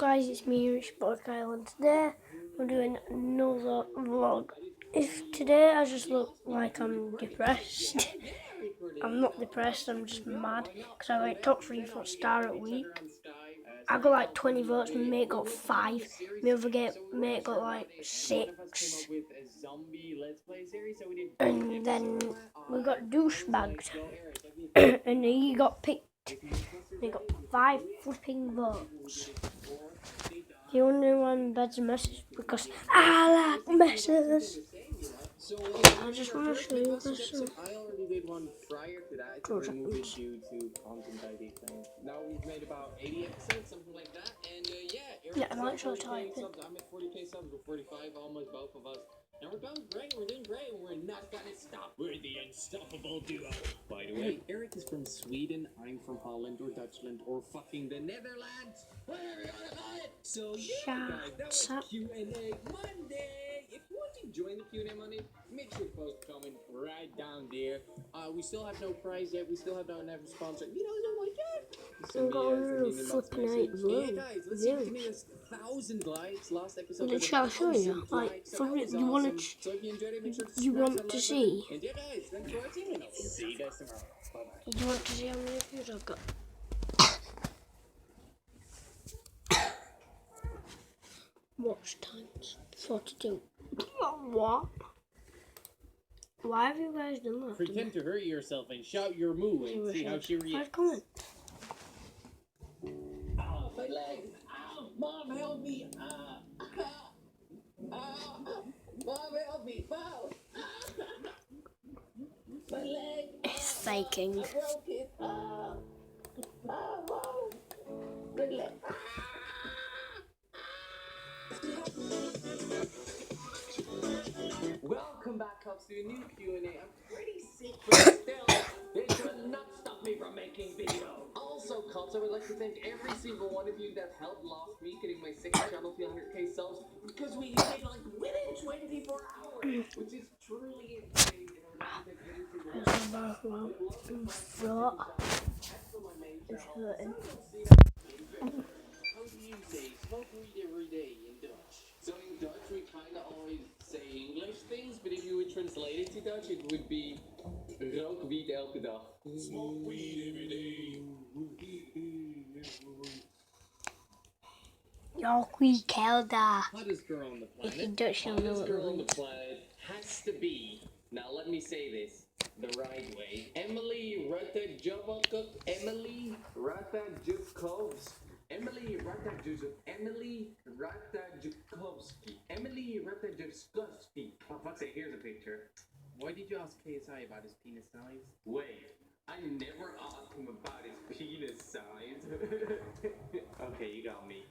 Guys, it's me, Rich Kyle, and today we're doing another vlog. If today I just look like I'm depressed, I'm not depressed, I'm just mad because I like top 3 for star at week. I got like 20 votes, my mate got 5, my other mate got like 6, and then we got douchebagged, and he got picked. He got 5 flipping votes. The only one that's a message because I like messages. I just want to show you this. I already did one prior to that. It's a movie due to content ID thing. Now we've made about 80 episodes, something like that. And yeah, I'm actually typing. I'm at 40k subs, we're 45, almost both of us. And we're going great, we're doing great, and we're not gonna stop. We're the unstoppable duo. By the way, Eric is from Sweden, I'm from Holland or Dutchland or fucking the Netherlands. Whatever you wanna call it. So yeah, guys, that was Q&A Monday. If you want to join the Q&A Monday, make sure to post a comment right down there. We still have no prize yet. We still have no never sponsor. You know, something like that. I'm going to flipping out. Yeah, guys, let's see if we can hit 1,000 likes. Last episode. Then shall I show you? Like, from it, you want to? So if you enjoyed it, make sure to you want to see? And yeah, guys, thanks for watching. And I'll see you guys tomorrow. Bye bye. Do you want to see how many views I've got? Watch times 42. What? Why have you guys done that? Pretend to hurt yourself and shout your moo and see how she reacts. Comment. Ow, my leg! Ow! Mom, help me! Mom, help me! Ow! My leg! It's faking. I broke it! Mom! Good leg! Welcome back, Cubs, to a new Q&A. I'm pretty sick, but still, this will not stop me from making videos. Also, Cubs, I would like to thank every single one of you that helped last week getting my second channel to 100k subs, because we hit it like within 24 hours, which is truly insane. It's hurting. How do you say smoke weed every day in Dutch? So in Dutch we kind of always say English things, but if you would translate it to Dutch, it would be rook wiet elke dag. Smoke weed every day. Rook wiet elke dag. Hottest girl on the planet. If you Dutch, you'll know Hottest what girl it on the means. planet has to be. Now let me say this the right way. Emily Ratajkowski. Emily Ratajkowski. Emily Ratajkowski. Emily Ratajkowski. Emily Ratajkowski. For fuck's sake, here's a picture. Why did you ask KSI about his penis size? Wait, I never asked him about his penis size. Okay, you got me.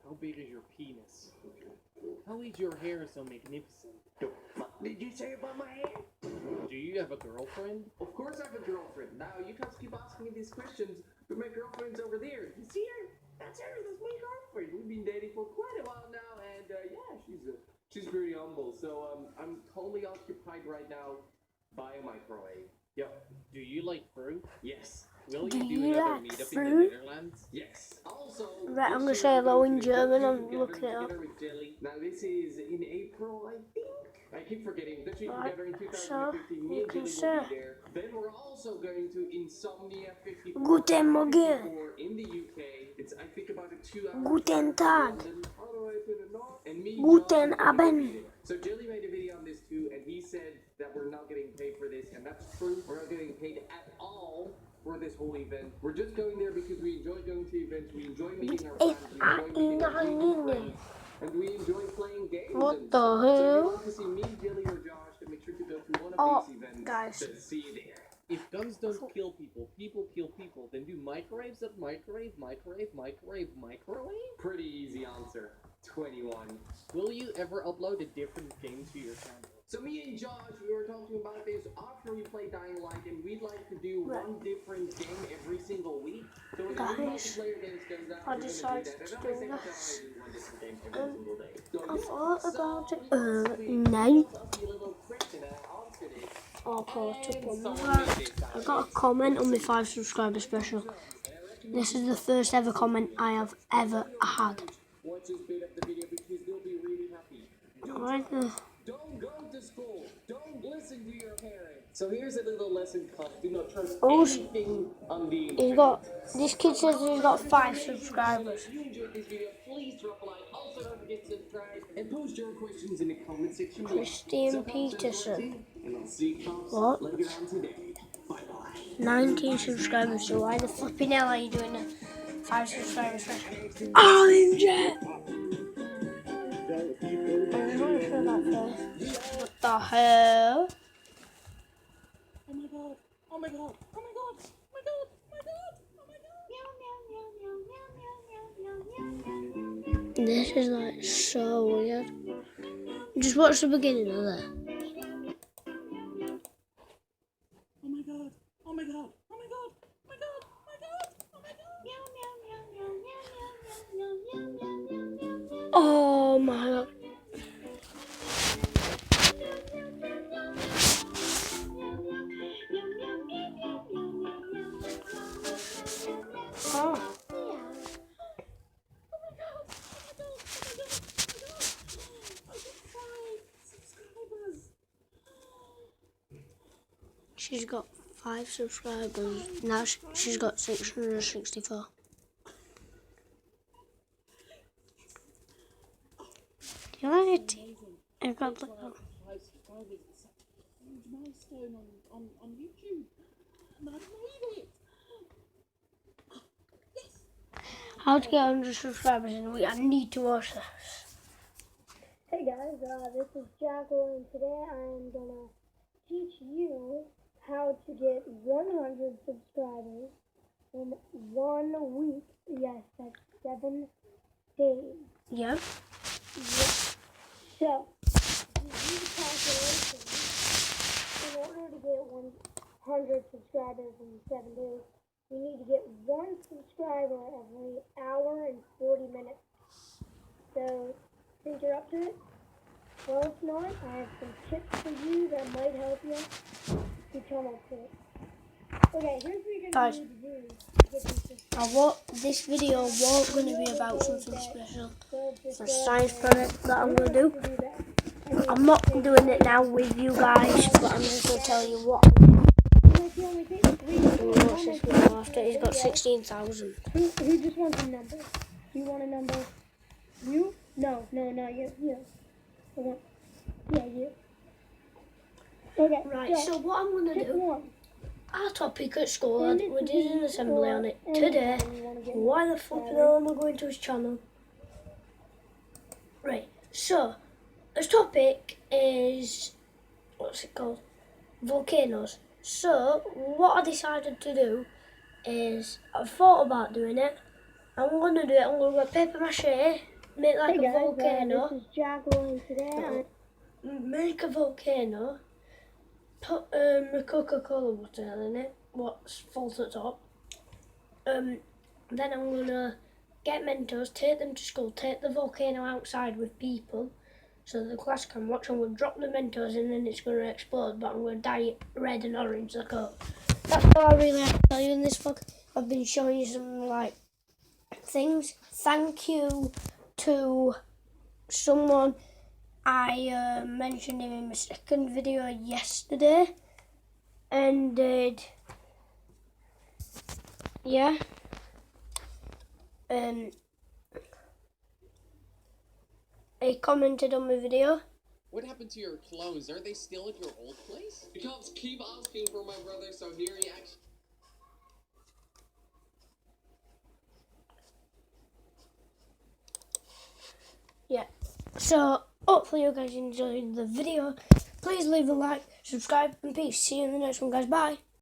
How big is your penis? How is your hair so magnificent? The fuck did you say about my hair? Do you have a girlfriend? Of course I have a girlfriend. Now, you guys keep asking me these questions, but my girlfriend's over there. You see her? That's her. That's my girlfriend. We've been dating for quite a while now, and yeah, she's very humble. So I'm totally occupied right now by a microwave. Yo, do you like fruit? Yes. Will you do another meetup in the Netherlands? Yes. Also, Right, I'm gonna say hello in German. I'm looking it up. Now this is in April, I think. I keep forgetting. The trip together in 2015. So, Me and Jelly you can will say. be there. Then we're also going to Insomnia 54. Guten Morgen. In the UK. It's I think about a 2-hour. Guten Tag. All the way to the north. And me. Guten Josh, Abend. so Jelly made a video on this too, and he said that we're not getting paid for this, and that's true. We're not getting paid at all for this whole event. We're just going there because we enjoy going to events, we enjoy meeting our friends, we enjoy meeting our friends, and we enjoy playing games. What the So if you hell? want to see me, Jelly, or Josh, then make sure to go to one Oh, of these events. guys. To see you there. If guns don't kill people, people kill people, then do microwaves at microwave? Pretty easy answer. 21. Will you ever upload a different game to your channel? So me and Josh, we were talking about this after we play Dying Light, and we'd like to do one different game every single week. So when the new Guys, multiplayer games comes out, I we're decided gonna do to that. do And I'm this. do one different game every single day. So I yeah, thought so about it. last week, No. I'll be a little question and I answered it. all caught up on that. I got a comment on my 5 subscriber special. This is the first ever comment I have ever had. Watch this bit of the video because they'll be really happy. Don't go to school. Don't listen to your parents. So here's a little lesson class. Do not trust anything on the internet. This kid says he's got 5 subscribers. If you enjoyed this video, please drop a like. Also don't forget to subscribe and post your questions in the comment section below. Christine Peterson. And I'll see you What? later on today. Bye bye. 19 subscribers, so why the flipping hell are you doing a 5 subscribers special? Orange it! What the hell? Oh my god! Oh my god! Oh my god! Oh my god! Oh my god! Oh my god! This is like so weird. Just watch the beginning of that. Oh my god! Oh my god! Oh my god! Oh my god! Oh my god! Oh my god. Oh. She's got 5 subscribers. Now she's got 664. Do you like it? I've got the... 5 subscribers. It's a huge milestone on YouTube. And I've made it. How to get 100 subscribers in a week. I need to watch this. Hey guys, this is Jackal, and today I am gonna teach you how to get 100 subscribers in 1 week. Yes, that's 7 days. Yeah. So, you do the calculation. In order to get 100 subscribers in 7 days, you need to get 1 subscriber every hour and 40 minutes. So, think you're up to it? Well, if not, I have some tips for you that might help you to come up to it. Okay, here's what you're going to need to do to get these subscribers. This video won't going to be about something special. It's a science project that I'm going to do. I'm not doing it now with you guys, but I'm just going to tell you what I'm doing. Watch this video after. He's got 16,000. Who just wants a number? You want a number? You? No, not you. You. Yeah, you. Okay. Right, so what I'm going to do, 1. our topic at school, we did an assembly on it today. Why the flipping hell am I going to his channel? Right, so, his topic is, what's it called? Volcanoes. So, what I decided to do is, I thought about doing it. I'm going to do it, I'm going to get paper mache, make like a volcano. This is Jackal, and today Make a volcano, put a Coca-Cola bottle in it, what's full to the top. Then I'm going to get Mentos, take them to school, take the volcano outside with people so the class can watch, and we'll drop the Mentos in and it's going to explode, but I'm going to dye it red and orange the coat. That's all I really have to tell you in this vlog. I've been showing you some like things. Thank you to someone I mentioned him in my second video yesterday, and yeah, he commented on my video. What happened to your clothes? Are they still at your old place? The cops keep asking for my brother, so here he actually... Yeah, so hopefully you guys enjoyed the video. Please leave a like, subscribe, and peace. See you in the next one, guys. Bye.